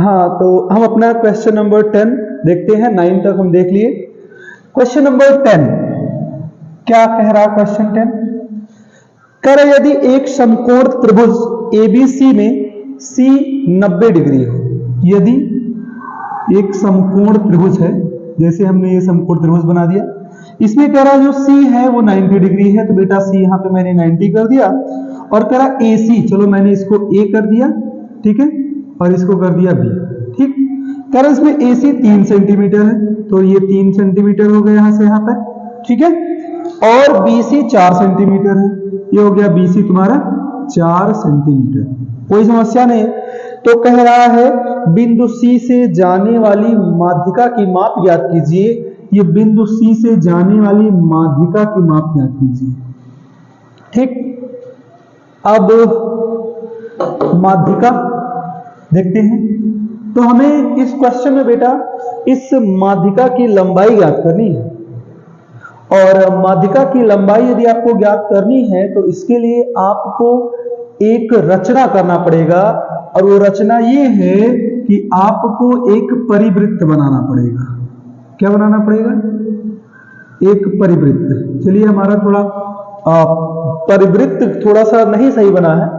हाँ, तो हम अपना क्वेश्चन नंबर 10 देखते हैं। 9 तक हम देख लिए। क्वेश्चन नंबर 10 क्या कह रहा है? क्वेश्चन 10 कह रहा यदि एक समकोण त्रिभुज एबीसी में सी 90 डिग्री हो। यदि एक समकोण त्रिभुज है, जैसे हमने ये समकोण त्रिभुज बना दिया, इसमें कह रहा जो सी है वो 90 डिग्री है, तो बेटा सी यहां पे मैंने 90 कर दिया। और कह रहा ए सी, चलो मैंने इसको ए कर दिया, ठीक है, और इसको कर दिया बी, ठीक। कह रहा इसमें ए सी 3 सेंटीमीटर है, तो ये 3 सेंटीमीटर हो गया यहां से यहां तक, ठीक है। और बी सी 4 सेंटीमीटर है, ये हो गया बी सी तुम्हारा 4 सेंटीमीटर। कोई समस्या नहीं। तो कह रहा है बिंदु सी से जाने वाली माध्यिका की माप ज्ञात कीजिए। ये बिंदु सी से जाने वाली माध्यिका की माप ज्ञात कीजिए, ठीक। अब माध्यिका देखते हैं। तो हमें इस क्वेश्चन में बेटा इस माध्यिका की लंबाई ज्ञात करनी है, और माध्यिका की लंबाई यदि आपको ज्ञात करनी है तो इसके लिए आपको एक रचना करना पड़ेगा, और वो रचना ये है कि आपको एक परिवृत्त बनाना पड़ेगा। क्या बनाना पड़ेगा? एक परिवृत्त। चलिए हमारा थोड़ा परिवृत्त थोड़ा सा नहीं सही बना है,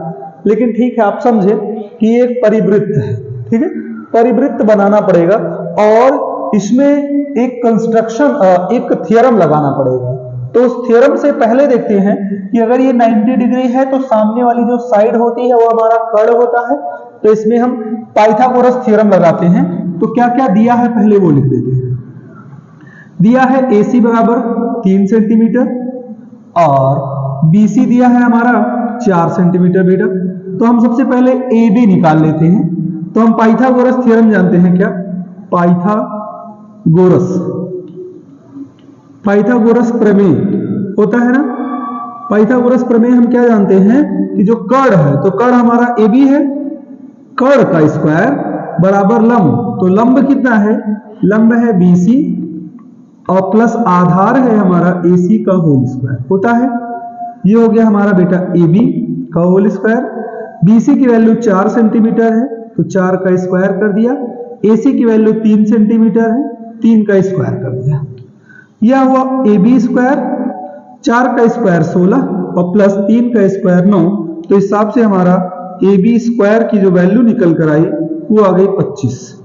लेकिन ठीक है, आप समझे कि एक परिवृत्त है, ठीक है। परिवृत्त बनाना पड़ेगा और इसमें एक कंस्ट्रक्शन, एक थ्योरम लगाना पड़ेगा। तो उस थ्योरम से पहले देखते हैं कि अगर ये 90 डिग्री है तो सामने वाली जो साइड होती है वो हमारा कर्ण होता है। तो इसमें हम पाइथागोरस थ्योरम लगाते हैं। तो क्या क्या दिया है पहले वो लिख देते हैं। दिया है AC बराबर 3 सेंटीमीटर और BC दिया है हमारा 4 सेंटीमीटर बेटा। तो हम सबसे पहले AB निकाल लेते हैं। तो हम पाइथागोरस थ्योरम जानते हैं क्या? पाइथागोरस प्रमेय होता है ना। पाइथागोरस प्रमेय हम क्या जानते हैं कि जो कर्ण है, तो कर्ण हमारा AB है, कर्ण का स्क्वायर बराबर लंब। तो लंब कितना है? लंब है BC और प्लस आधार है हमारा AC का होल स्क्वायर होता है। ये हो गया हमारा बेटा AB का होल स्क्वायर। BC की वैल्यू 4 सेंटीमीटर है, तो 4 का स्क्वायर कर दिया। AC की वैल्यू 3 सेंटीमीटर है, 3 का स्क्वायर कर दिया। यह हुआ AB स्क्वायर, 4 का स्क्वायर 16 और प्लस 3 का स्क्वायर 9। तो इस हिसाब से हमारा AB स्क्वायर की जो वैल्यू निकल कर आई वो आ गई 25।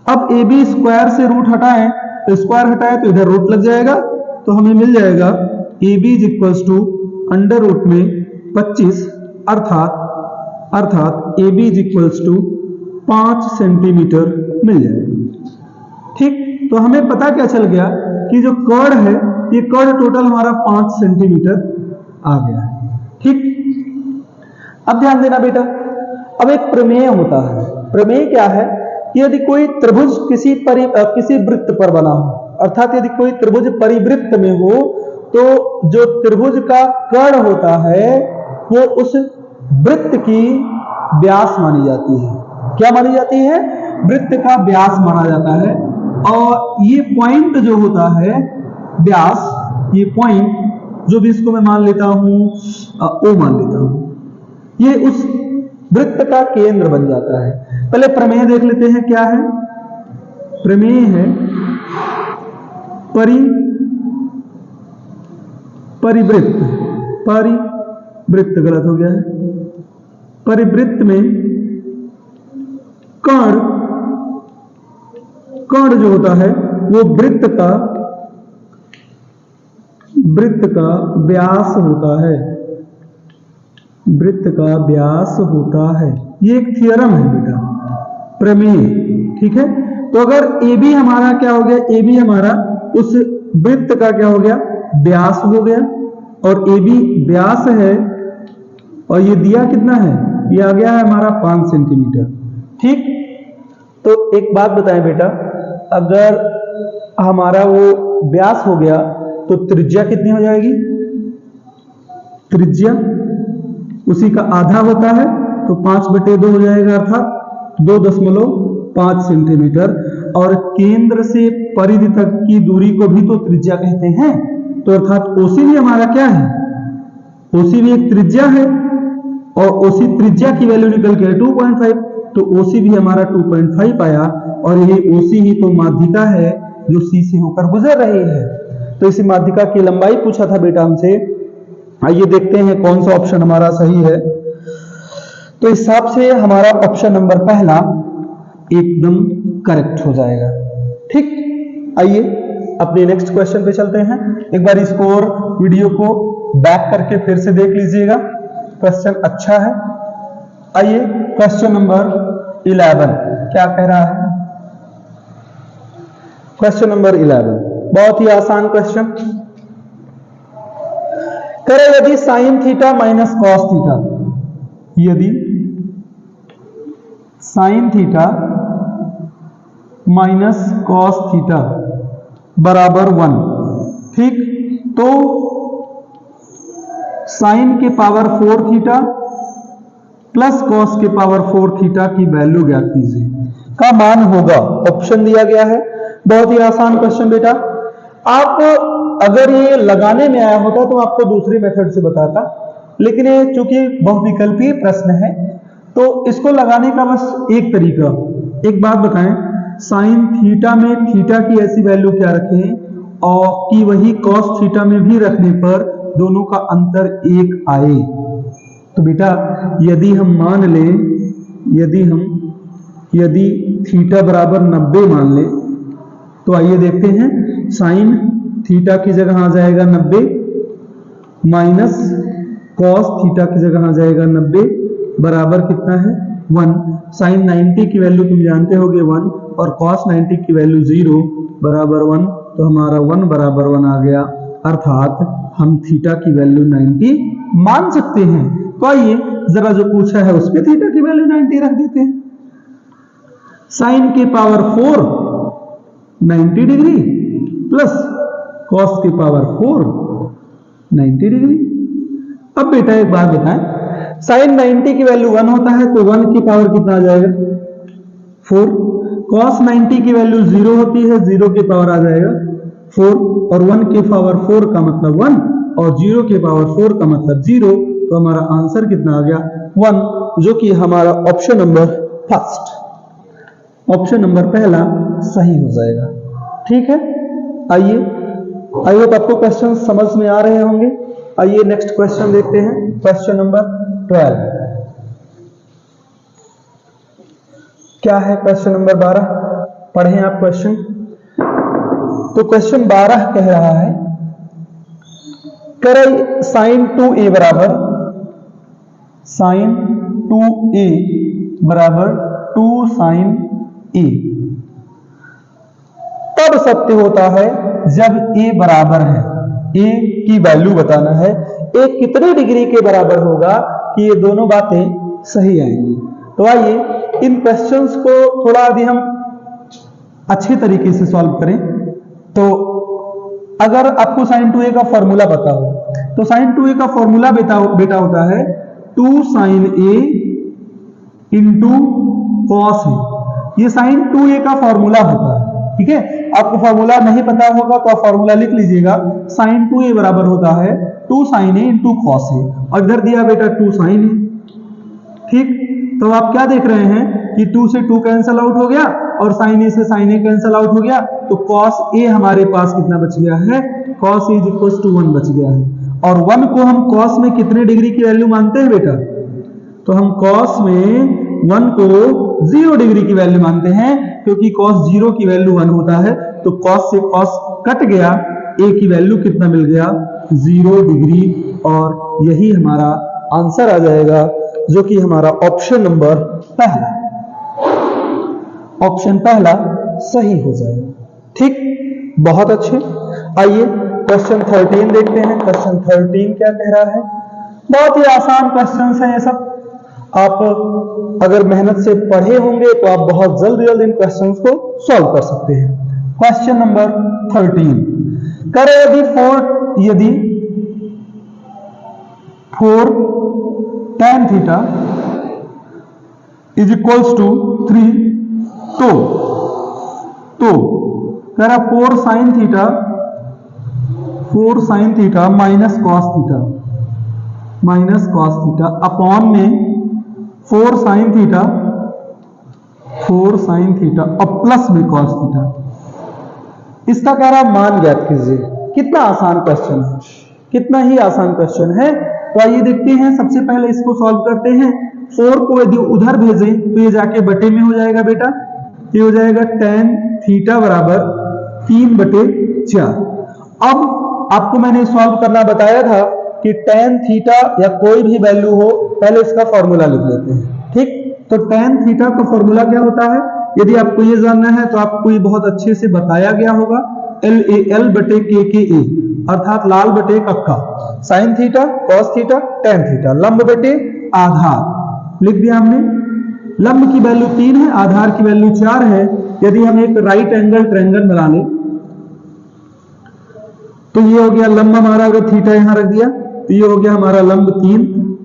अब AB स्क्वायर से रूट हटाएं, तो स्क्वायर हटाए तो इधर रूट लग जाएगा, तो हमें मिल जाएगा AB is equals to under root में 25, अर्थात AB is equals to 5 centimetre मिल जाएगा, ठीक। तो हमें पता क्या चल गया कि जो कर्ण है, ये कर्ण टोटल हमारा 5 सेंटीमीटर आ गया है, ठीक। अब ध्यान देना बेटा, अब एक प्रमेय होता है। प्रमेय क्या है कि यदि कोई त्रिभुज किसी वृत्त पर बना हो, अर्थात यदि कोई त्रिभुज परिवृत्त में हो, तो जो त्रिभुज का कर्ण होता है वो उस वृत्त की व्यास मानी जाती है। क्या मानी जाती है? वृत्त का व्यास माना जाता है। और ये पॉइंट जो होता है व्यास, ये पॉइंट जो भी इसको मैं मान लेता हूं O मान लेता हूं, ये उस वृत्त का केंद्र बन जाता है। पहले प्रमेय देख लेते हैं क्या है। प्रमेय है परिवृत्त गलत हो गया है। परिवृत्त में कर्ण जो होता है वो वृत्त का व्यास होता है। वृत्त का व्यास होता है। ये एक थ्योरम है बेटा, प्रमेय, ठीक है। तो अगर AB हमारा क्या हो गया? AB हमारा उस वृत्त का क्या हो गया? व्यास हो गया। और AB व्यास है, और ये दिया कितना है? ये आ गया है हमारा 5 सेंटीमीटर, ठीक। तो एक बात बताएं बेटा, अगर हमारा वो व्यास हो गया तो त्रिज्या कितनी हो जाएगी? त्रिज्या उसी का आधा होता है, तो 5/2 हो जाएगा, अर्थात 2.5 सेंटीमीटर। और केंद्र से परिधि तक की दूरी को भी तो त्रिज्या कहते हैं। तो अर्थात OC भी हमारा क्या है? OC भी एक त्रिज्या है, और OC त्रिज्या की वैल्यू निकल के 2.5। तो OC भी हमारा 2.5 आया, और ये OC ही तो माध्यिका है जो C से होकर गुजर रही है। तो इसी माध्यिका की लंबाई पूछा था बेटा हमसे। आइए देखते हैं कौन सा ऑप्शन हमारा सही है। तो इस हिसाब से हमारा ऑप्शन नंबर पहला एकदम करेक्ट हो जाएगा। ठीक, आइए अपने नेक्स्ट क्वेश्चन पे चलते हैं। एक बार इसको और वीडियो को बैक करके फिर से देख लीजिएगा, क्वेश्चन अच्छा है। आइए क्वेश्चन नंबर 11 क्या कह रहा है। क्वेश्चन नंबर 11 बहुत ही आसान क्वेश्चन। करें यदि sine theta minus cos theta, यदि sine theta minus cos theta बराबर 1, ठीक, तो साइन के पावर 4 थीटा प्लस कॉस के पावर 4 थीटा की वैल्यू ज्ञात कीजिए, का मान होगा। ऑप्शन दिया गया है। बहुत ही आसान क्वेश्चन बेटा। आप अगर ये लगाने में आया होता तो आपको दूसरी मेथड से बताता, लेकिन ये चूंकि बहुविकल्पी प्रश्न है तो इसको लगाने का बस एक तरीका। एक बात बताएं, साइन थीटा में थीटा की ऐसी वैल्यू क्या रखें और कि वही कॉस थीटा में भी रखने पर दोनों का अंतर 1 आए। तो बेटा यदि हम मान लें, यदि थीटा बराबर 90 मान ले, तो आइए देखते हैं। साइन थीटा की जगह आ जाएगा 90 माइनस कॉस थीटा की जगह आ जाएगा 90 बराबर कितना है 1। साइन 90 की वैल्यू तुम जानते होगे 1 और कॉस 90 की वैल्यू 0 बराबर 1, तो हमारा 1 बराबर 1 आ गया, अर्थात हम थीटा की वैल्यू 90 मान सकते हैं। तो आइए जरा जो पूछा है उसमें थीटा की वैल्यू 90 रख देते हैं। साइन के पावर 4 90 डिग्री प्लस कॉस के पावर 4 90 डिग्री। अब बेटा एक बात बताएं, साइन 90 की वैल्यू 1 होता है तो 1 की पावर कितना आ जाएगा 4। कॉस 90 की वैल्यू 0 होती है, 0 की पावर आ जाएगा 4, और 1 की पावर 4 का मतलब 1 और 0 की पावर 4 का मतलब 0, तो हमारा आंसर कितना आ गया 1, जो कि हमारा option number first, option number पहला सही हो जाएगा। ठीक है, आइए, आई होप आपको क्वेश्चन समझ में आ रहे होंगे। आइए नेक्स्ट क्वेश्चन देखते हैं, क्वेश्चन नंबर 12 क्या है। क्वेश्चन नंबर 12 पढ़ें आप क्वेश्चन। तो क्वेश्चन 12 कह रहा है, करें साइन 2a बराबर साइन 2a बराबर 2 साइन a तब सत्य होता है जब a बराबर है, a की वैल्यू बताना है, a कितने डिग्री के बराबर होगा कि ये दोनों बातें सही आएंगी। तो आइए इन क्वेश्चंस को थोड़ा यदि हम अच्छे तरीके से सॉल्व करें, तो अगर आपको साइन 2a का फॉर्मूला पता हो तो साइन 2a का फॉर्मूला बेटा होता है 2 sine a into cos a। ये साइन 2a का फॉर्मूला होता है। ठीक है, आपको फॉर्मूला नहीं पता होगा तो आप फॉर्मूला लिख लीजिएगा। साइन 2a बराबर होता है 2 sine a into cos a, और इधर दिया बेटा 2 साइन a। ठीक, तो आप क्या देख रहे हैं कि 2 से 2 कैंसल आउट हो गया और साइन a से साइन a कैंसल आउट हो गया, तो कॉस a हमारे पास कितना बच गया है, कॉस a इक्वल्स टू 1 बच गया है। और 1 को हम कॉस में कितने डिग्री की वैल्यू मानते हैं बेटा, तो हम कॉस में 1 को 0 डिग्री की वैल्यू मानते हैं, क्योंकि कॉस 0 की वैल्यू 1 होता है, तो कॉस से कॉस कट गया, a की वैल्यू कितना मिल गया 0 डिग्री, और यही हमारा आंसर आ जाएगा, जो कि हमारा ऑप्शन नंबर पहला, ऑप्शन पहला सही हो जाएगा। ठीक, बहुत अच्छे। आइए क्वेश्चन 13 देखते हैं। क्वेश्चन 13 क्या कह रहा है। बहुत ही आसान क्वेश्चंस हैं ये सब। आप अगर मेहनत से पढ़े होंगे तो आप बहुत जल्द इन क्वेश्चंस को सॉल्व कर सकते हैं। क्वेश्चन नंबर 13, करें यदि 4 tan theta is equals to 3, तो कह रहा 4 sine theta minus cos theta upon में 4 साइन थीटा 4 sin थीटा और प्लस में cos थीटा। इसका कह रहा मान ज्ञात कीजिए। कितना आसान क्वेश्चन है, कितना ही आसान क्वेश्चन है। तो आइए देखते हैं, सबसे पहले इसको सॉल्व करते हैं। 4 को यदि उधर भेजें तो ये जाके बटे में हो जाएगा बेटा, ये हो जाएगा tan थीटा बराबर 3/4। अब आपको मैंने सॉल्व करना बताया था कि tan थीटा या कोई भी वैल्यू हो, पहले इसका फॉर्मूला लिख लेते हैं। ठीक, तो tan थीटा का फॉर्मूला क्या होता है, यदि आपको ये जानना है तो आपको ये बहुत अच्छे से बताया गया होगा। LAL बटे KKA, अर्थात लाल बटे कक्का, sine theta cos theta tan theta, लंब बटे आधार लिख दिया हमने। लंब की वैल्यू 3 है, आधार की वैल्यू 4 है। यदि हम एक राइट एंगल ट्रायंगल बना लें तो ये हो गया लंब हमारा, अगर थीटा यहां रख दिया तो ये हो गया हमारा लंब 3,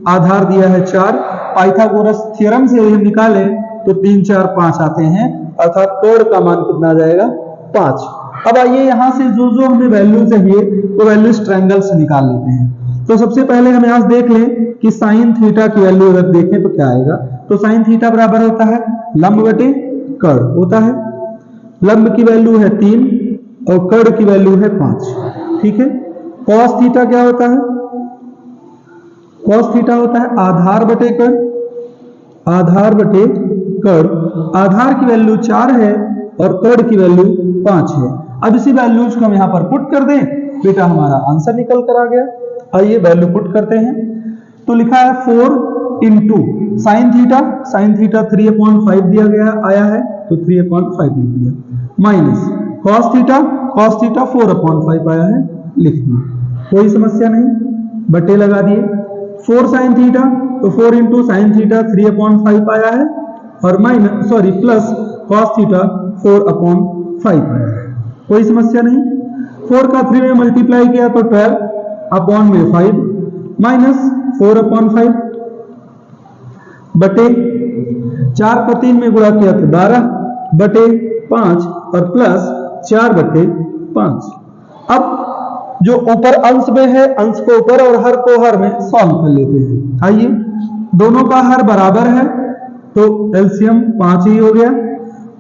आधार दिया है 4। पाइथागोरस थ्योरम से हम निकालें तो 3 4 5 आते हैं, अर्थात कोण का मान कितना आ जाएगा 5। अब आइए यहां से जो जो हमें वैल्यू चाहिए वो वैल्यू इस ट्रायंगल से निकाल लेते हैं। तो सबसे पहले हम यहां देख लें कि साइन थीटा की वैल्यू अगर देखें तो क्या आएगा। तो साइन थीटा बराबर होता है लंब बटे कर्ण होता है। लंब की वैल्यू है 3 और कर्ण की वैल्यू है 5। ठीक है, कॉस थीटा क्या होता है, कॉस थीटा होता है आधार बटे कर्ण, आधार बटे कर्ण। आधार की वैल्यू 4 है और कर्ण की वैल्यू 5 है। अब इसी वैल्यूज को हम यहां पर पुट कर दें, बेटा हमारा आंसर निकल कर आ गया। आइए वैल्यू पुट करते हैं। तो लिखा है 4 into sine theta, sine theta 3/5 दिया गया आया है तो 3/5 लिख दिया, minus cos theta, cos theta 4/5 आया है, लिख दिया, कोई समस्या नहीं, बटे लगा दिए। 4 साइन थीटा तो 4 इंटू साइन थीटा 3/5 आया है और माइनस प्लस कॉस थीटा 4/5 आया है, कोई समस्या नहीं। 4 का 3 में मल्टीप्लाई किया तो 12/5 माइनस 4/5 बटे 4 को 3 में गुणा किया तो 12/5 और प्लस 4/5। अब जो ऊपर अंश में है, अंश को ऊपर और हर को हर में सॉल्व कर लेते हैं। आइए, दोनों का हर बराबर है तो एलसीएम 5 ही हो गया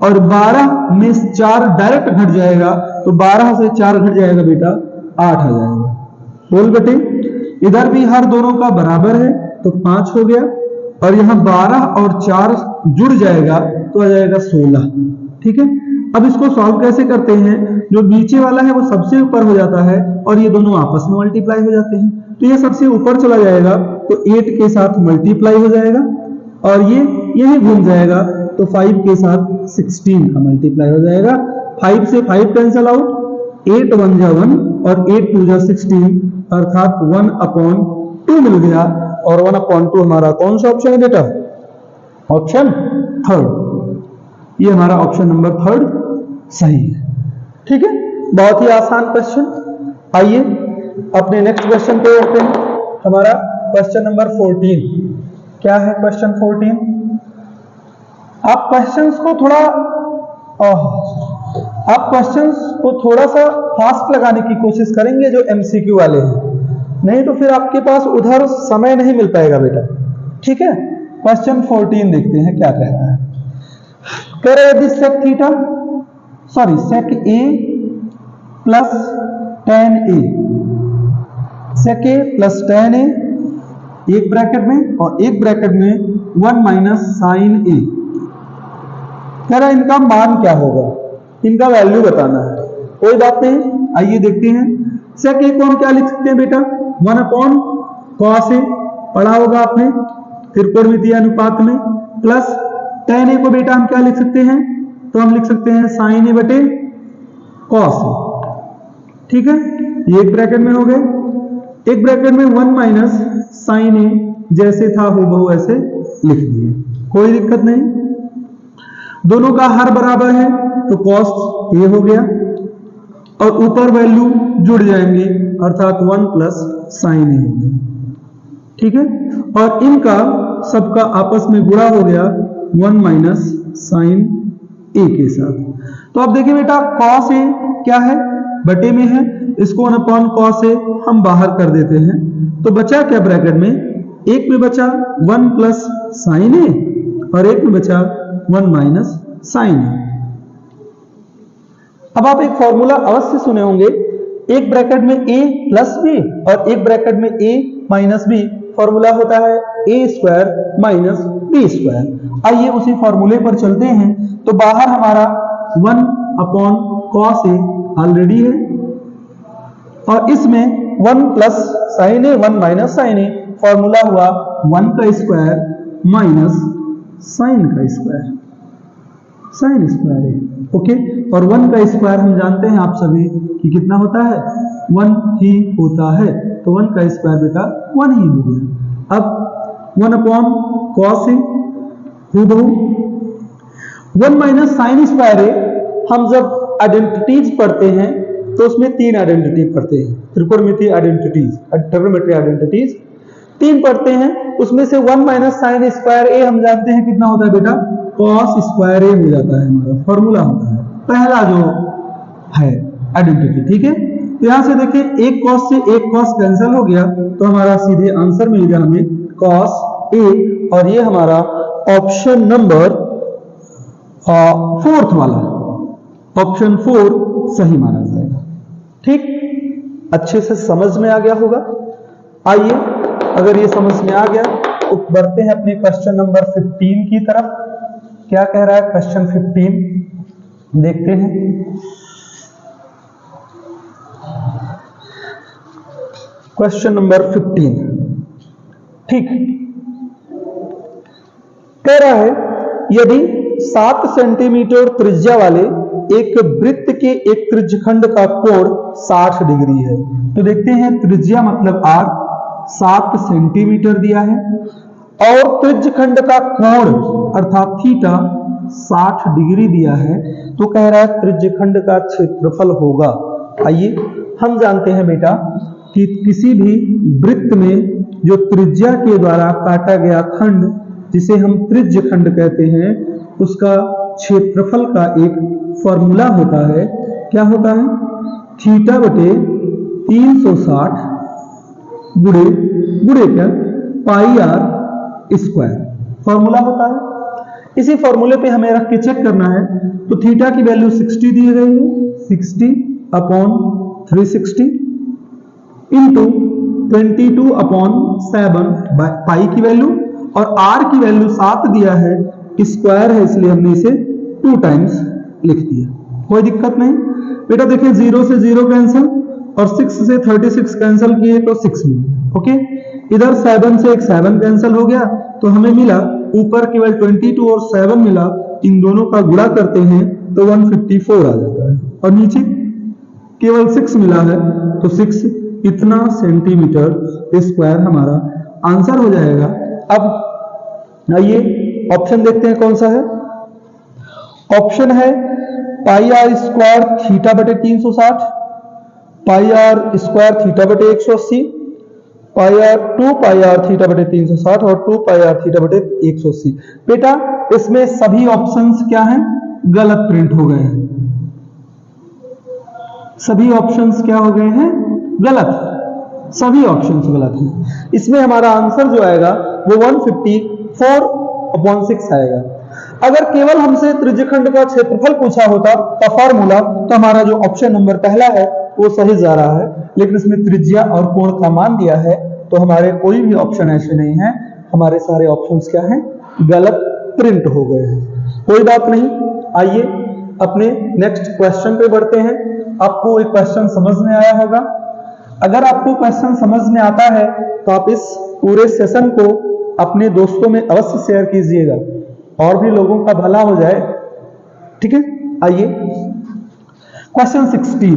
और 12 में 4 डायरेक्ट घट जाएगा तो 12 से 4 घट जाएगा बेटा 8 आ जाएगा, बोल बेटे। इधर भी हर दोनों का बराबर है तो 5 हो गया और यहां 12 और 4 जुड़ जाएगा तो आ जाएगा 16। ठीक है, अब इसको सॉल्व कैसे करते हैं, जो नीचे वाला है वो सबसे ऊपर हो जाता है और ये दोनों आपस में मल्टीप्लाई हो जाते हैं। तो ये सबसे ऊपर चला जाएगा तो 8 के साथ मल्टीप्लाई हो जाएगा और ये यही घूम जाएगा तो 5 के साथ 16 का मल्टीप्लाई हो जाएगा। 5 से 5 कैंसल आउट, 8 1 जा 1 और 8 2 जा 16, अर्थात 1/2 मिल गया। और 1/2 हमारा कौन सा ऑप्शन है बेटा, ऑप्शन थर्ड। ये हमारा ऑप्शन नंबर 3 सही है। ठीक है, बहुत ही आसान क्वेश्चन। आइए अपने नेक्स्ट क्वेश्चन पे बढ़ते हैं। हमारा क्वेश्चन नंबर 14 क्या है, क्वेश्चन 14। आप क्वेश्चंस को थोड़ा सा फास्ट लगाने की कोशिश करेंगे जो एमसीक्यू वाले हैं, नहीं तो फिर आपके पास उधर समय नहीं मिल पाएगा बेटा। ठीक है, क्वेश्चन 14 देखते हैं क्या कह रहा है। कह रहे यदि सेक ए प्लस tan ए, सेक ए प्लस tan ए एक ब्रैकेट में और एक ब्रैकेट में 1 माइनस साइन ए, कह रहा है इनका मान क्या होगा, इनका वैल्यू बताना है। कोई बात नहीं, आइए देखते हैं। सेक ए को हम क्या लिख सकते हैं बेटा, 1/cos ए, पढ़ा होगा आपने त्रिकोणमितीय अनुपात में, प्लस tan ए को बेटा हम क्या लिख सकते हैं, तो हम लिख सकते हैं sin ए बटे cos ए। ठीक है, ये एक ब्रैकेट में हो गए, एक ब्रैकेट में 1 माइनस साइन ए जैसे था हूबहू ऐसे लिख दिए, कोई दिक्कत नहीं। दोनों का हर बराबर है तो cos ए हो गया और ऊपर वैल्यू जुड़ जाएंगे अर्थात 1 प्लस साइन ए हो गया। ठीक है, और इनका सबका आपस में गुणा हो गया 1 माइनस साइन ए के साथ। तो अब देखिए बेटा cos ए क्या है, बटे में है, इसको 1/cos ए हम बाहर कर देते हैं तो बचा क्या ब्रैकेट में, एक में बचा 1 प्लस साइन ए और एक में बचा 1 माइनस साइन है। अब आप एक फॉर्मूला अवश्य सुने होंगे, एक ब्रैकेट में a प्लस बी और एक ब्रैकेट में a माइनस बी, फॉर्मूला होता है a square minus B square. आइए उसी फॉर्मूले पर चलते हैं। तो बाहर हमारा 1 अपॉन कॉस ए ऑलरेडी है और इसमें 1 प्लस साइन ए 1 माइनस साइन ए, फॉर्मूला हुआ 1 का स्क्वायर माइनस साइन का स्क्वायर, साइन स्क्वायर है। ओके, और 1 का स्क्वायर हम जानते हैं आप सभी कि कितना होता है, 1 ही होता है। तो 1 का स्क्वायर बेटा 1 ही हो गया। अब 1 अपॉन कॉस ए हूबहू 1 माइनस साइन स्क्वायर है। हम जब आइडेंटिटीज पढ़ते हैं तो उसमें 3 आइडेंटिटी पढ़ते हैं, त्रिकोणमितीय आइडेंटिटीज, ट्रिग्नोमेट्री आइडेंटिटीज 3 पढ़ते हैं। उसमें से 1 माइनस साइन स्क्वायर ए हम जानते हैं कितना होता है बेटा, कॉस स्क्वायर ए हो जाता है, हमारा फॉर्मूला होता है पहला जो है आइडेंटिटी। ठीक है, तो यहां से देखिए एक कॉस से एक कॉस कैंसिल हो गया तो हमारा सीधे आंसर मिल गया हमें कॉस ए, और ये हमारा ऑप्शन नंबर 4th वाला, ऑप्शन 4 सही माना जाएगा। ठीक, अच्छे से समझ में आ गया होगा। आइए अगर ये समझ में आ गया तो बढ़ते हैं अपने क्वेश्चन नंबर 15 की तरफ। क्या कह रहा है क्वेश्चन 15, देखते हैं। क्वेश्चन नंबर 15, ठीक, कह रहा है यदि 7 सेंटीमीटर त्रिज्या वाले एक वृत्त के एक त्रिज्यखंड का कोण 60 डिग्री है। तो देखते हैं, त्रिज्या मतलब r 7 सेंटीमीटर दिया है और त्रिज्यखंड का कोण अर्थात थीटा 60 डिग्री दिया है, तो कह रहा है त्रिज्यखंड का क्षेत्रफल होगा। आइए हम जानते हैं बेटा कि किसी भी वृत्त में जो त्रिज्या के द्वारा काटा गया खंड जिसे हम त्रिज्यखंड कहते हैं, उसका क्षेत्रफल का एक फॉर्मूला होता है। क्या होता है, थीटा बटे 360 गुणे गुणे क्या पाई आर स्क्वायर, फॉर्मूला होता है। इसी फॉर्मूले पे हमें रख के चेक करना है। तो थीटा की वैल्यू 60 दी गई है, 60 अपॉन 360 इंटू 22 अपॉन 7 पाई की वैल्यू, और आर की वैल्यू 7 दिया है, स्क्वायर है इसलिए हमने इसे 2 टाइम्स लिख दिया। कोई दिक्कत नहीं बेटा। देखिए 0 से 0 कैंसिल और 6 से 36 कैंसिल किए तो 6 मिल गया। ओके, इधर 7 से एक 7 कैंसिल हो गया तो हमें मिला ऊपर केवल 22 और 7 मिला, इन दोनों का गुणा करते हैं तो 154 आ जाता है, और नीचे केवल 6 मिला है तो 6 इतना सेंटीमीटर स्क्वायर हमारा आंसर हो जाएगा। अब आइए ऑप्शन देखते हैं कौन सा है। ऑप्शन है पाई आर स्क्वायर थीटा बटे 360, पाई आर स्क्वायर थीटा बटे 180, पाई आर 2 पाई आर थीटा बटे 360 और 2 पाई आर थीटा बटे 180। बेटा इसमें सभी ऑप्शंस क्या हैं, गलत प्रिंट हो गए हैं। सभी ऑप्शंस क्या हो गए हैं, गलत, सभी ऑप्शंस गलत हैं। इसमें हमारा आंसर जो आएगा वो 154/6 आएगा। अगर केवल हमसे त्रिज्यखंड का क्षेत्रफल पूछा होता का फॉर्मूला, तो हमारा जो ऑप्शन नंबर पहला है वो सही जा रहा है, लेकिन इसमें त्रिज्या और कोण का मान दिया है तो हमारे कोई भी ऑप्शन ऐसे नहीं है, हमारे सारे ऑप्शंस क्या हैं, गलत प्रिंट हो गए हैं। कोई बात नहीं, आइए अपने नेक्स्ट क्वेश्चन पे बढ़ते हैं। आपको एक क्वेश्चन समझ में आया होगा। अगर आपको क्वेश्चन समझ में आता है तो आप इस पूरे सेशन को अपने दोस्तों में अवश्य शेयर कीजिएगा और भी लोगों का भला हो जाए। ठीक है, आइए क्वेश्चन 16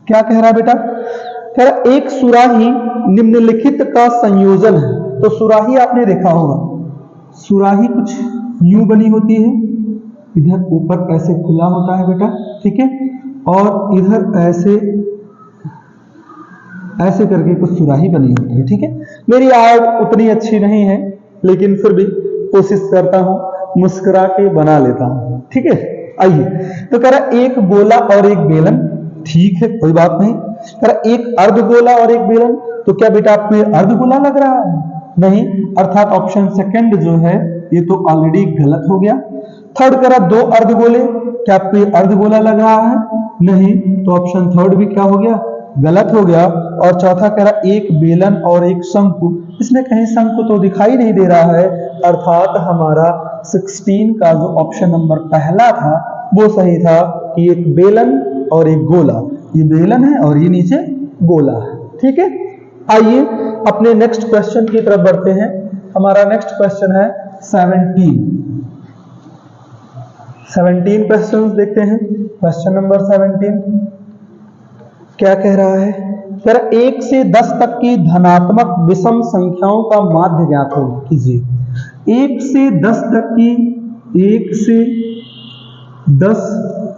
क्या कह रहा है बेटा, कह रहा एक सुराही निम्नलिखित का संयोजन है। तो सुराही आपने देखा होगा, सुराही कुछ यूं बनी होती है, इधर ऊपर ऐसे खुला होता है बेटा, ठीक है, और इधर ऐसे करके कुछ सुराही बनी होती है। ठीक है, मेरी आर्ट उतनी अच्छी नहीं है लेकिन फिर भी कोशिश करता हूं, मुस्कुरा के बना लेता हूं। ठीक है, आइए तो कह रहा एक गोला और एक बेलन, ठीक है कोई बात नहीं। कह रहा एक अर्धगोला और एक बेलन, तो क्या बेटा आपको अर्धगोला लग रहा है, नहीं, अर्थात ऑप्शन सेकंड जो है ये तो ऑलरेडी गलत हो गया। थर्ड करा 2 अर्धगोले, क्या कोई अर्धगोला लग रहा है? नहीं, तो ऑप्शन थर्ड भी क्या हो गया? गलत हो गया। और चौथा कह रहा एक बेलन और एक शंकु, इसमें कहीं शंकु तो दिखाई नहीं दे रहा है, अर्थात हमारा 16 का जो ऑप्शन नंबर पहला था वो सही था कि एक बेलन और एक गोला, ये बेलन है और ये नीचे गोला है। ठीक है, आइए अपने नेक्स्ट क्वेश्चन की तरफ बढ़ते हैं। हमारा नेक्स्ट क्वेश्चन है 17 क्वेश्चन देखते हैं। क्वेश्चन नंबर 17 क्या कह रहा है? कह रहा 1 से 10 तक की धनात्मक विषम संख्याओं का माध्य ज्ञात हो कीजिए। 1 से 10 तक की, 1 से 10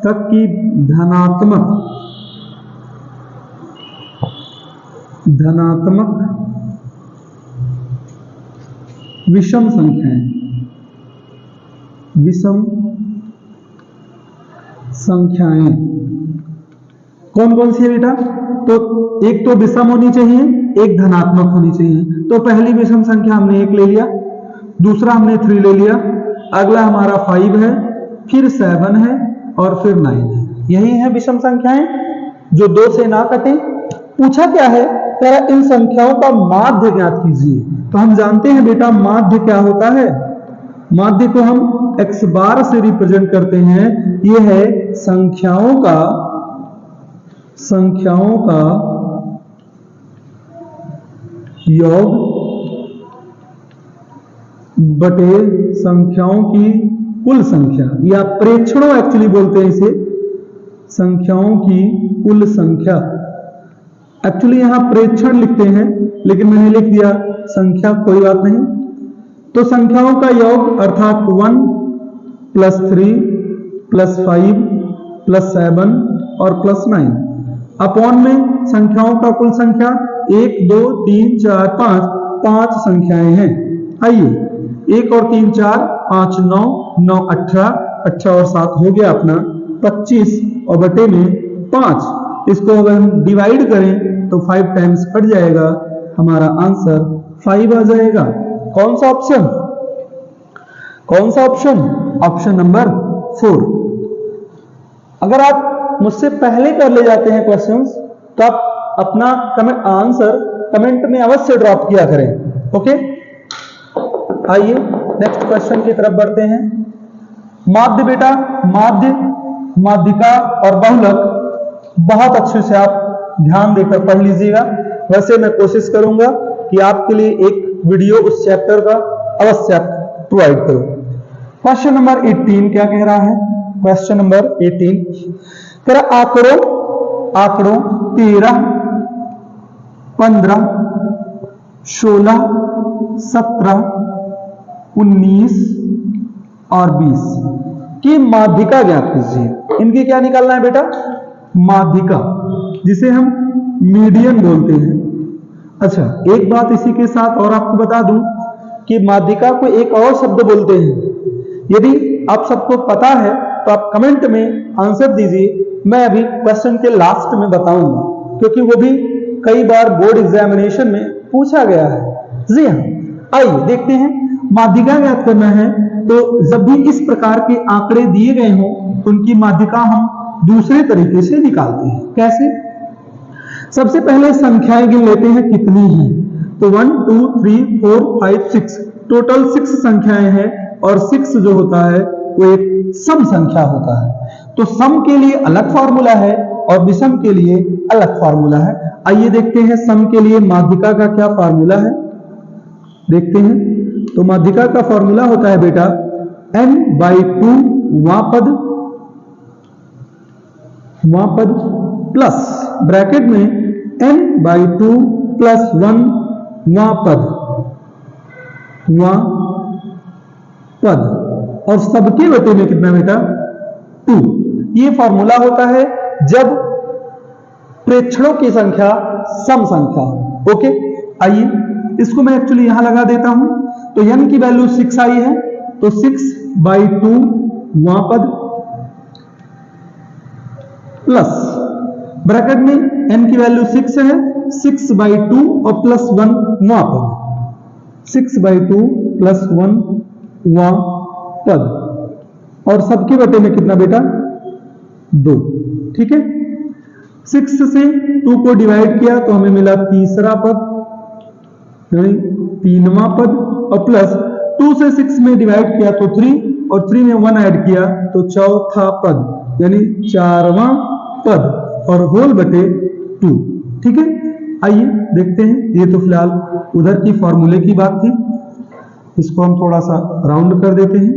तक की धनात्मक विषम संख्याएं, विषम संख्याएं कौन कौन सी है बेटा? तो एक तो विषम होनी चाहिए, एक धनात्मक होनी चाहिए। तो पहली विषम संख्या हमने 1 ले लिया, दूसरा हमने 3 ले लिया, अगला हमारा 5 है, फिर 7 है और फिर 9 है। यही है विषम संख्याएं जो 2 से ना कटे। पूछा क्या है? कह रहा इन संख्याओं का माध्य ज्ञात कीजिए। तो हम जानते हैं बेटा माध्य क्या होता है। माध्य को हम x बार से रिप्रेजेंट करते हैं। यह है संख्याओं का योग बटे संख्याओं की कुल संख्या, या प्रेक्षणों एक्चुअली बोलते हैं इसे, संख्याओं की कुल संख्या। एक्चुअली यहां प्रेक्षण लिखते हैं लेकिन मैंने लिख दिया संख्या, कोई बात नहीं। तो संख्याओं का योग अर्थात 1 + 3 + 5 + 7 और +9 अपॉन में संख्याओं का कुल संख्या 1 2 3 4 5 संख्याएं हैं। आइए 1 और 3 4 5 9 9 18 और 7 हो गया अपना 25 और बटे में 5। इसको अगर हम डिवाइड करें तो 5 टाइम्स कट जाएगा, हमारा आंसर 5 आ जाएगा। कौन सा ऑप्शन? Option number 4। अगर आप मुझसे पहले कर ले जाते हैं क्वेश्चंस तो आप अपना आंसर कमेंट में अवश्य ड्रॉप किया करें। ओके, आइए नेक्स्ट क्वेश्चन की तरफ बढ़ते हैं। माध्य बेटा, माध्यिका और बहुलक बहुत अच्छे से आप ध्यान देकर पढ़ लीजिएगा। वैसे मैं कोशिश करूंगा कि आपके लिए एक वीडियो उस चैप्टर का अवश्य प्रोवाइड करूं। क्वेश्चन नंबर 18 क्या कह रहा है? क्वेश्चन नंबर 18 तेरा आंकड़ों 13 15 16 17 19 और 20 की माध्यिका ज्ञात कीजिए। इनकी क्या निकालना है बेटा? माध्यिका, जिसे हम मीडियन बोलते हैं। अच्छा, एक बात इसी के साथ और आपको बता दूं कि माध्यिका को एक और शब्द बोलते हैं। यदि आप सबको पता है तो आप कमेंट में आंसर दीजिए, मैं अभी क्वेश्चन के लास्ट में बताऊंगा, क्योंकि वो भी कई बार बोर्ड एग्जामिनेशन में पूछा गया है। जी हाँ, आइए देखते हैं। माध्यिका ज्ञात करना है तो जब भी इस प्रकार के आंकड़े दिए गए हों तो उनकी माध्यिका हम दूसरे तरीके से निकालते हैं। कैसे? सबसे पहले संख्याएं गिन लेते हैं कितनी हैं। तो 1 2 3 4 5 6 टोटल 6 संख्याएं हैं, और 6 जो होता है वो एक सम संख्या होता है। तो सम के लिए अलग फॉर्मूला है और विषम के लिए अलग फॉर्मूला है। आइए देखते हैं सम के लिए माध्यिका का क्या फॉर्मूला है, देखते हैं। तो माध्यिका का फॉर्मूला होता है बेटा n/2 वापद प्लस ब्रैकेट में n/2 + 1 वापद और सबके बटे में कितना बेटा? 2। ये फॉर्मूला होता है जब प्रेक्षणों की संख्या सम संख्या हो। ओके, आइए इसको मैं एक्चुअली यहां लगा देता हूं। तो n की वैल्यू 6 आई है, तो 6/2 वापद प्लस ब्रैकेट में n की वैल्यू 6 है, 6/2 और +1 वापद, 6/2 + 1 वापद। और सबके बटे में कितना बेटा 2, ठीक है। 6 से 2 को डिवाइड किया तो हमें मिला तीसरा पद यानी 3वां पद, और प्लस 2 से 6 में डिवाइड किया तो 3, और 3 में 1 ऐड किया तो चौथा पद यानी 4वां पद, और होल बटे 2, ठीक है। आइए देखते हैं, ये तो फिलहाल उधर की फॉर्मूले की बात थी, इसको हम थोड़ा सा राउंड कर देते हैं।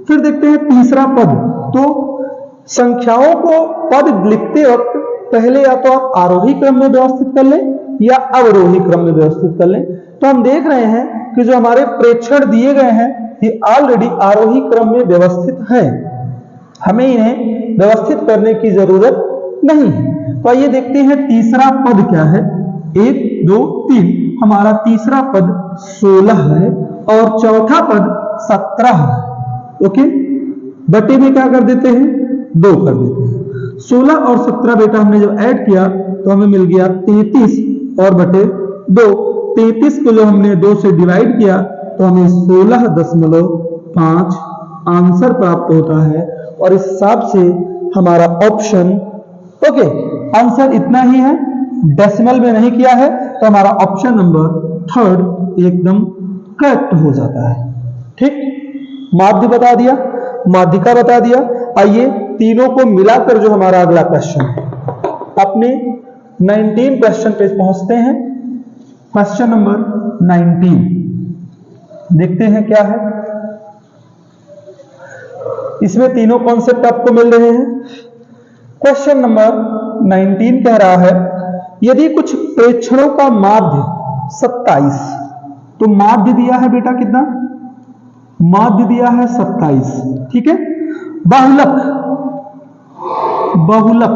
फिर देखते हैं तीसरा पद। तो संख्याओं को पद लिखते वक्त पहले या तो आप आरोही क्रम में व्यवस्थित कर लें या अवरोही क्रम में व्यवस्थित कर लें। तो हम देख रहे हैं कि जो हमारे प्रेक्षण दिए गए हैं ये ऑलरेडी आरोही क्रम में व्यवस्थित है, हमें इन्हें व्यवस्थित करने की जरूरत नहीं है। तो आइए देखते हैं तीसरा पद क्या है। 1 2 3, हमारा तीसरा पद 16 है और चौथा पद 17 है। ओके, बटे में क्या कर देते हैं 2 कर देते हैं। 16 और 17 बेटा हमने जब ऐड किया तो हमें मिल गया 33 और बटे 2। 33 को जो हमने 2 से डिवाइड किया तो हमें 16.5 आंसर प्राप्त होता है, और इस हिसाब से हमारा ऑप्शन ओके आंसर इतना ही है, डेसिमल में नहीं किया है, तो हमारा ऑप्शन नंबर 3 एकदम करेक्ट हो जाता है। ठीक, माध्य बता दिया, माध्यिका बता दिया। आइए तीनों को मिलाकर जो हमारा अगला क्वेश्चन है, अपने 19 क्वेश्चन पे पहुंचते हैं। क्वेश्चन नंबर 19 देखते हैं क्या है। इसमें तीनों कॉन्सेप्ट आपको मिल रहे हैं। क्वेश्चन नंबर 19 कह रहा है यदि कुछ प्रेक्षणों का माध्य 27, तो माध्य दिया है बेटा कितना, माध्य दिया है 27, ठीक है। बहुलक, बहुलक,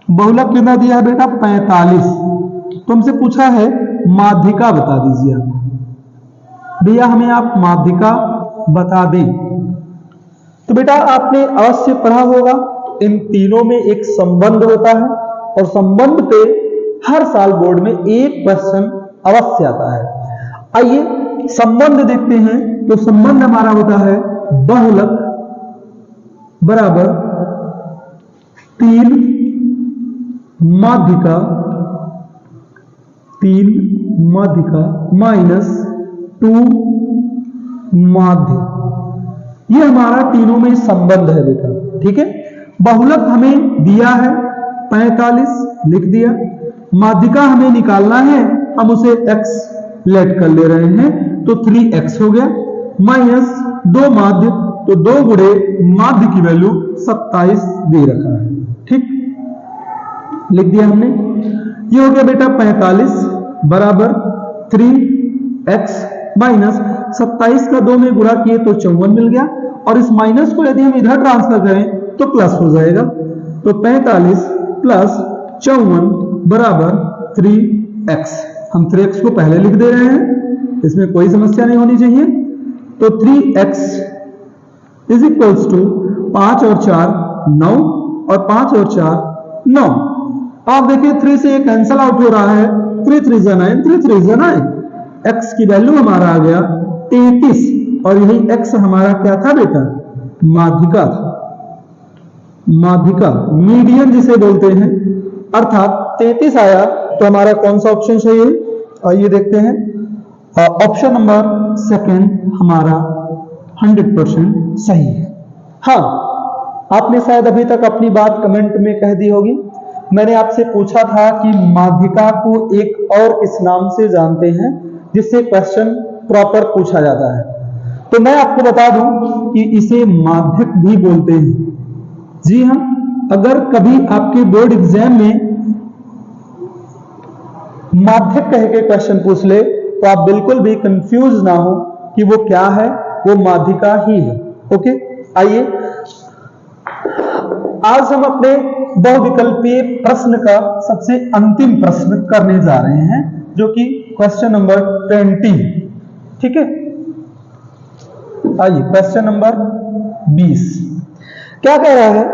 बहुलक कितना दिया है बेटा 45। तुमसे पूछा है माध्यिका बता दीजिए आप, भैया हमें आप माध्यिका बता दें। तो बेटा आपने अवश्य पढ़ा होगा इन तीनों में एक संबंध होता है, और संबंध पे हर साल बोर्ड में एक क्वेश्चन अवश्य आता है। आइए संबंध देखते हैं। तो संबंध हमारा होता है बहुलक बराबर 3 माध्यिका, 3 माध्यिका माइनस 2 माध्य। ये हमारा तीनों में संबंध है बेटा, ठीक है। बहुलक हमें दिया है 45, लिख दिया। माध्यिका हमें निकालना है, हम उसे x लेट कर ले रहे हैं, तो 3x हो गया, माइनस 2 माध्य, तो 2 गुणे माध्य की वैल्यू 27 दे रखा है, ठीक, लिख दिया हमने। ये हो गया बेटा 45 बराबर 3x माइनस 27 का 2 में गुणा किए तो 54 मिल गया, और इस माइनस को यदि हम इधर ट्रांसफर करें तो प्लस हो जाएगा। तो 45 प्लस 54 बराबर 3x। हम 3x को पहले लिख दे रहे हैं, इसमें कोई समस्या नहीं होनी चाहिए। तो 3x इज इक्वल्स टू 5 और 4 9, और 5 और 4 9। आप देखिए 3 से ये कैंसल आउट हो रहा है, 3 3 जा 9, 3 3 जा 9। x की वैल्यू हमारा आ गया 33, और यही x हमारा क्या था बेटा, माध्यिका था, माध्यिका, मीडियन जिसे बोलते हैं, अर्थात 33 आया। तो हमारा कौन सा ऑप्शन सही है, आइए देखते हैं। ऑप्शन नंबर 2 हमारा 100% सही है। हाँ, आपने शायद अभी तक अपनी बात कमेंट में कह दी होगी। मैंने आपसे पूछा था कि माध्यिका को एक और किस नाम से जानते हैं जिससे क्वेश्चन प्रॉपर पूछा जाता है। तो मैं आपको बता दूं कि इसे माध्यक भी बोलते हैं। जी हाँ, अगर कभी आपके बोर्ड एग्जाम में माध्यक कह के क्वेश्चन पूछ ले तो आप बिल्कुल भी कंफ्यूज ना हो कि वो क्या है, वो माध्यिका ही है। ओके, आइए आज हम अपने बहुविकल्पीय प्रश्न का सबसे अंतिम प्रश्न करने जा रहे हैं, जो कि क्वेश्चन नंबर 20, ठीक है। आइए क्वेश्चन नंबर 20 क्या कह रहा है,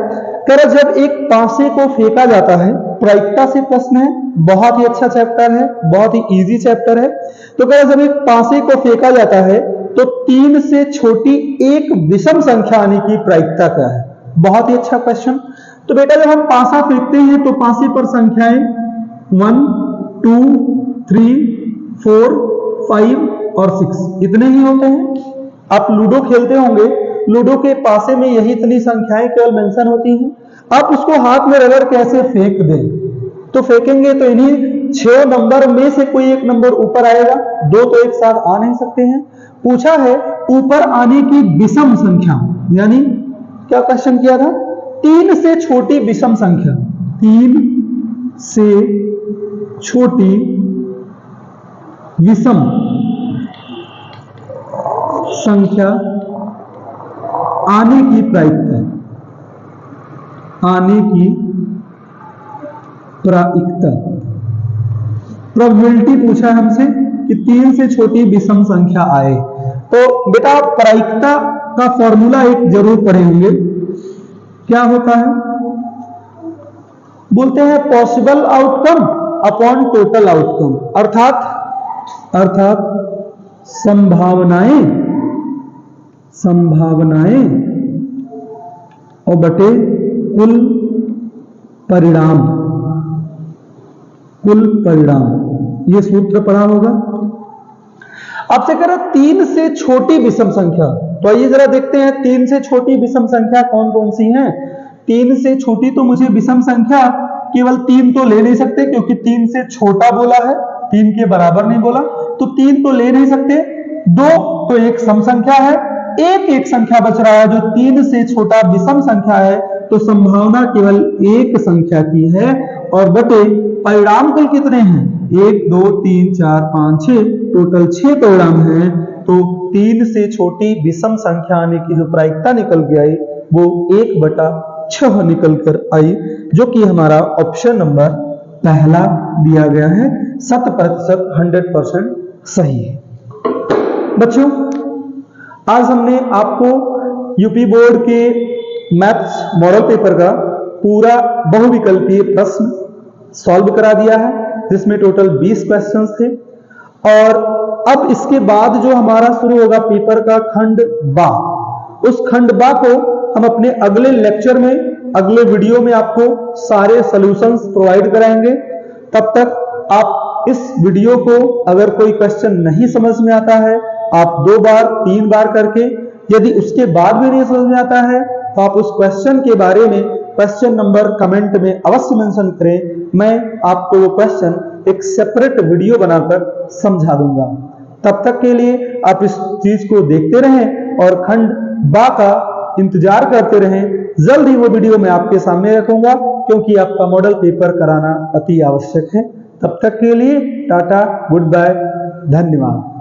कह रहा जब एक पासे को फेंका जाता है, प्रायिकता से प्रश्न है, बहुत ही अच्छा चैप्टर है, बहुत ही इजी चैप्टर है। तो कह रहा जब एक पासे को फेंका जाता है तो 3 से छोटी एक विषम संख्या आने की प्रायिकता क्या है? बहुत ही अच्छा क्वेश्चन। तो बेटा जब हम पासा फेंकते हैं तो पासे पर संख्याएं 1, 2, 3, 4, 5 और 6 इतने ही होते हैं। आप लूडो खेलते होंगे, लूडो के पासे में यही इतनी संख्याएं केवल मेंशन होती हैं। आप उसको हाथ में रगड़ के ऐसे फेंक दें, तो फेंकेंगे तो इन्हीं 6 नंबर में से कोई एक नंबर ऊपर आएगा, 2 तो एक साथ आ नहीं सकते हैं। पूछा है ऊपर आने की विषम संख्या, यानी क्या क्वेश्चन किया था? 3 से छोटी विषम संख्या, 3 से छोटी विषम संख्या आने की प्रायिकता, आने की प्रायिकता, प्रोबेबिलिटी पूछा है हमसे कि 3 से छोटी विषम संख्या आए। तो बेटा प्रायिकता का फॉर्मूला एक जरूर पढ़े होंगे। क्या होता है? बोलते हैं possible outcome upon total outcome, अर्थात संभावनाएं और बटे कुल परिणाम, ये सूत्र पढ़ा होगा। आपसे कह रहा 3 से छोटी विषम संख्या, तो आइए जरा देखते हैं 3 से छोटी विषम संख्या कौन कौन सी हैं। 3 से छोटी तो मुझे विषम संख्या केवल 3 तो ले नहीं सकते, क्योंकि 3 से छोटा बोला है, 3 के बराबर नहीं बोला, तो 3 तो ले नहीं सकते। 2 तो एक सम संख्या है, एक संख्या बच रहा है जो 3 से छोटा विषम संख्या है, तो संभावना केवल एक संख्या की है। और बटे परिणाम कुल कितने हैं? 1, 2, 3, 4, 5, 6, टोटल 6 परिणाम हैं। तो 3 से छोटी विषम संख्या आने की जो प्रायिकता निकल के आई वो 1/6 निकल कर आई, जो कि हमारा ऑप्शन नंबर पहला दिया गया है। 100% 100% सही है। बच्चों आज हमने आपको यूपी बोर्ड के मैथ्स मॉडल पेपर का पूरा बहुविकल्पीय प्रश्न सॉल्व करा दिया है, जिसमें टोटल 20 क्वेश्चंस थे। और अब इसके बाद जो हमारा शुरू होगा पेपर का खंड बा, उस खंड बा को हम अपने अगले लेक्चर में, अगले वीडियो में आपको सारे सॉल्यूशंस प्रोवाइड कराएंगे। तब तक आप इस वीडियो को, अगर कोई क्वेश्चन नहीं समझ में आता है, आप 2 बार 3 बार करके, यदि उसके बाद भी नहीं समझ में आता है तो आप उस क्वेश्चन के बारे में क्वेश्चन नंबर कमेंट में अवश्य मेंशन करें। मैं आपको वो क्वेश्चन एक सेपरेट वीडियो बनाकर समझा दूंगा। तब तक के लिए आप इस चीज को देखते रहें और खंड बा का इंतजार करते रहें। जल्द ही वो वीडियो मैं आपके सामने रखूंगा, क्योंकि आपका मॉडल पेपर कराना अति आवश्यक है। तब तक के लिए टाटा, गुड बाय, धन्यवाद।